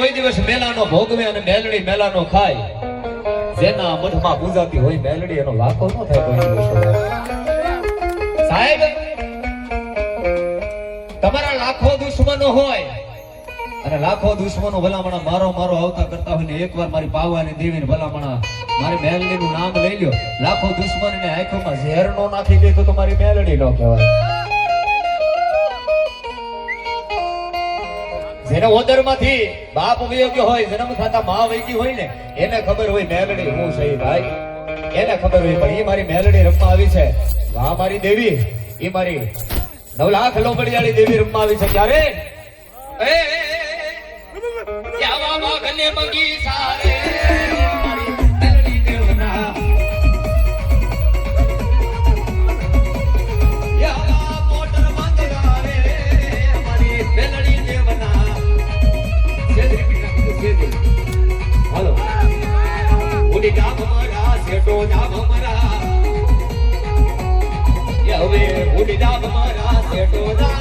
કોઈ દિવસ મેલાનો ભોગવે અને મેલડી મેલાનો ખાય, જેના મઠમાં પૂજાતી હોય મેલડી, એનો લાખો ન થાય કોઈ દિવસ. સાહેબ, તમારા લાખો દુશ્મનો હોય અને લાખો દુશ્મનો ભલામણા મારો મારો આવતા કરતા હોય ને એકવાર મારી પાવાની દેવીને ભલામણા મારી મેલડીનું નામ લઈ લ્યો, લાખો દુશ્મનને આંખોમાં ઝેર નો નાખી દે તો તમારી મેલડી નો કહેવાય. જેને ઓદરમાંથી બાપ વયો ગયો હોય, જન્મ થતા માં વહી ગઈ હોય ને, એને ખબર હોય મેલડી હું છે ભાઈ, એને ખબર હોય. પણ એ મારી મેલડી રમવા આવી છે, વાહ મારી દેવી, એ મારી 9 લાખ લોબડિયાળી દેવી રમવા આવી છે. ક્યારે ક્યાવા માગને બગીચા રે મારી મેલડી દેવના, યાવા મોટર મંદિરા રે મારી મેલડી દેવના. સેદરી પીના સેદરી હાલો ઉડી જામ મારા સેટો જામ મારા, હવે ઉડી જામ મારા સેટો જામ.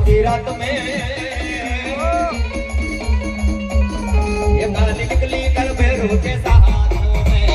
की रात में ये काली निकली कल भैरव के सहारों में,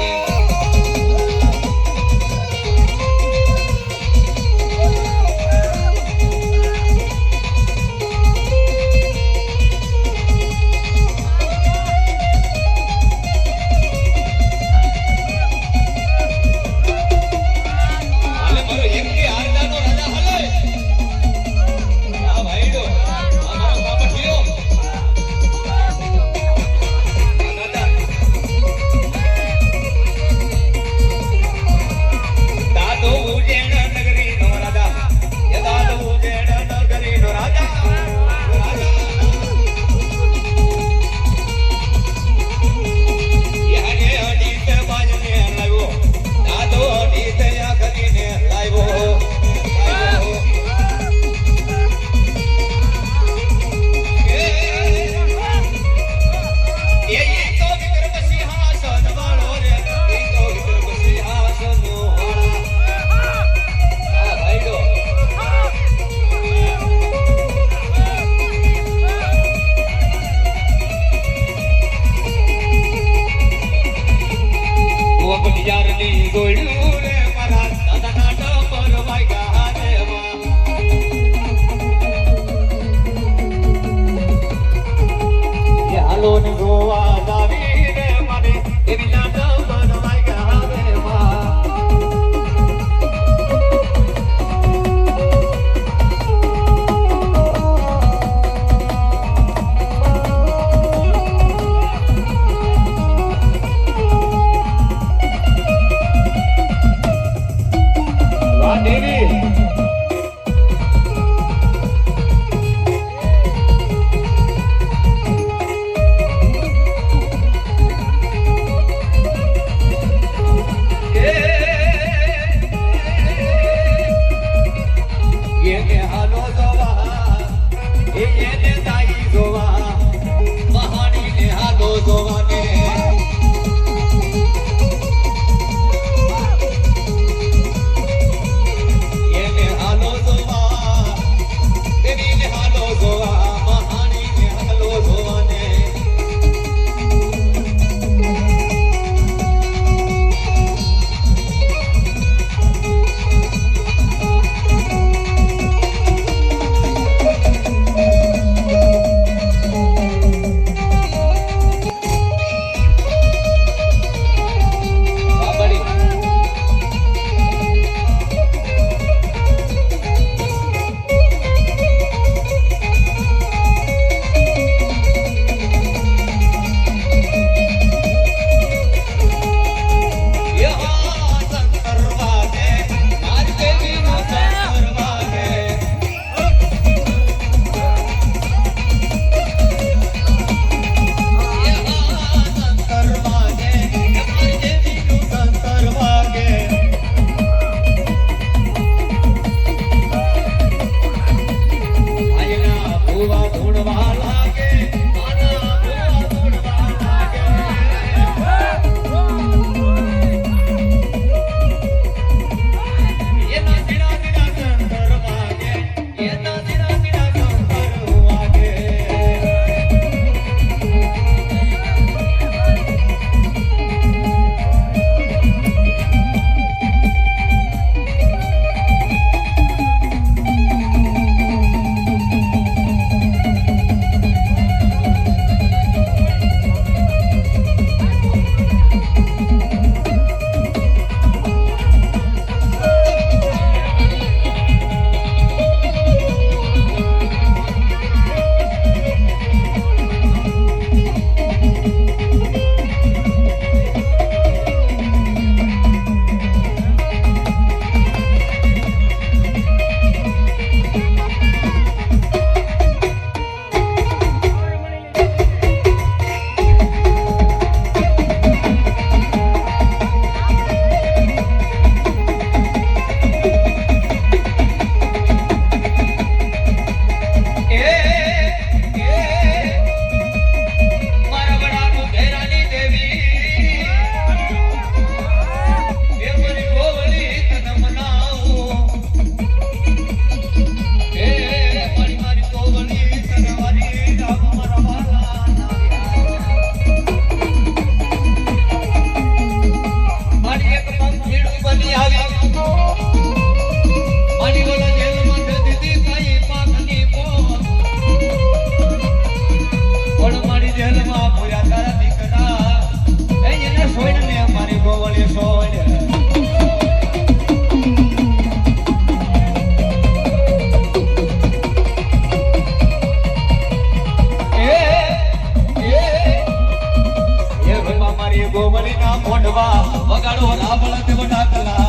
ગોમડીના મોઢવા વગાડો રાબળ દેવ ડાકલા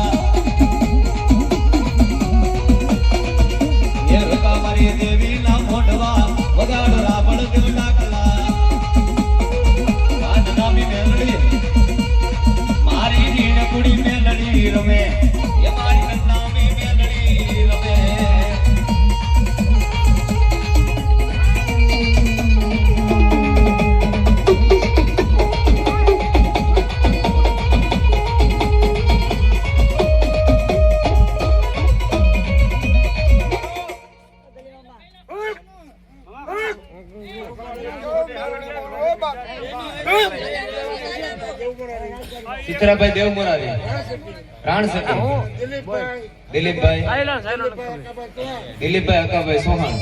એ રકા મારી દેવીના મોઢવા વગાડો રાબળ દેવ ડાકલા આજ નામી મેલડી મારી રીણ કુડી મેલડી રમે એ મારી નામી મેલડી રમે ચિત્રાભાઈ દેવમોરારી પ્રાણ સખી દિલીપભાઈ અકાભાઈ સોહાણ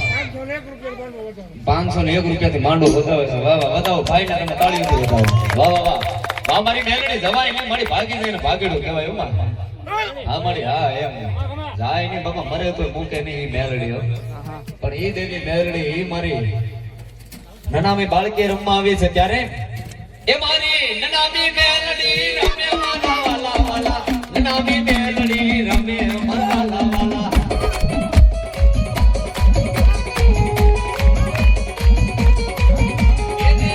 501 રૂપિયાથી માંડો બતાવે છે વાહ વાહ બતાવો ભાઈ ને તમે તાળીઓથી બતાવો વાહ વાહ વાહ વાહ મારી મેલડી જવાય નહીં મારી ભાગી જઈને ભાગેડું કહેવાય એવું હા મારી હા એમ જાય નહીં બાપા મરે તો મૂકે નહીં ઈ મેલડી પણ ઈ દેવી મેલડી ઈ મારી નનામી બાળકી રમવા આવી છે ત્યારે એ મારી નનામી મેલડી રમે મારા વાલા વાલા નનામી મેલડી રમે મારા વાલા એને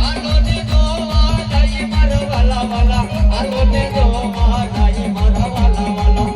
આલો ને દો મારા મારા વાલા વાલા આલો ને દો મારા મારા વાલા વાલા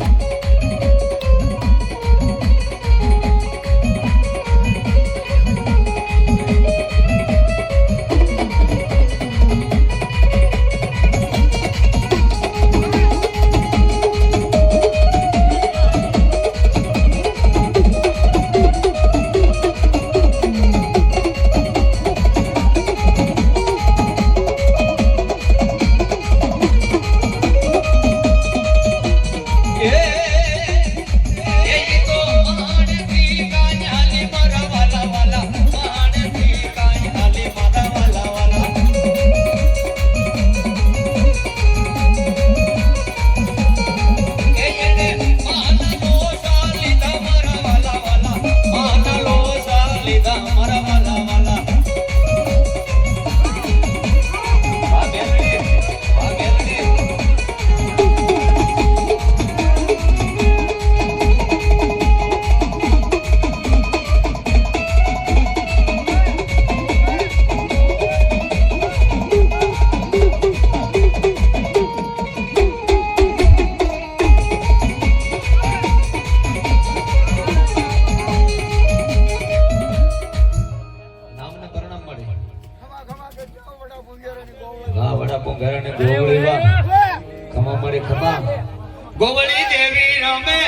ગોવળી દેવી રમે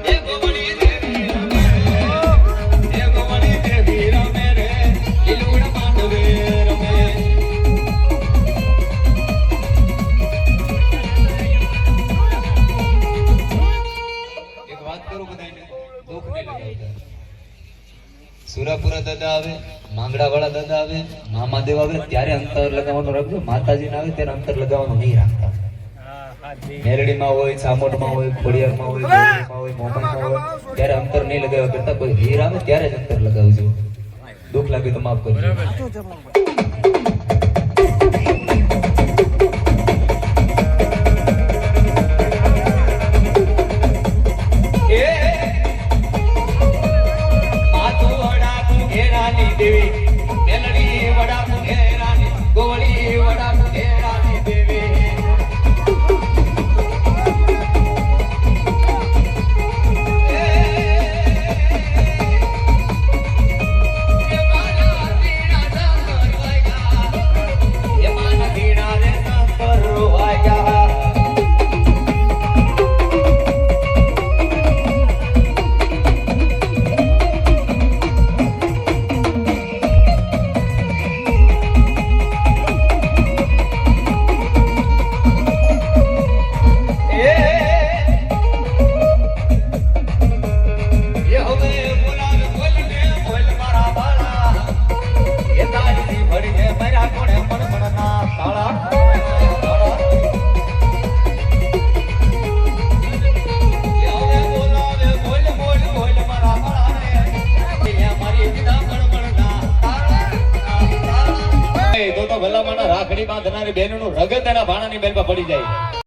એ ગોવળી દેવી રમે એ ગોવળી દેવી રમે રે લીલુડ માંડવે રમે એક વાત કરું બધાને દુઃખ નહીં લગાવતા સુરાપુરા દાદા આવે માંગડા વાળા દાદા આવે મામાદેવ આવે ત્યારે અંતર લગાવવાનું રાખજો માતાજીને આવે ત્યારે અંતર લગાવવાનું નહીં રાખતા મેલડીમાં હોય ચામોડમાં હોય ખોડિયારમાં હોય ગોળીમાં હોય મોમનમાં હોય ત્યારે અંતર નહીં લગાવ્યા કરતા કોઈ વીર આવે ત્યારે જ અંતર લગાવજો દુઃખ લાગે તો માફ કરજો દેવી મેલડી વડા પુઘેરાની ગોવળી વડા પુઘેરાની દેવી તો ભલામણ રાખડી બાંધનારી બહેનનું રગત એના ભાણાની બેલમાં પડી જાય.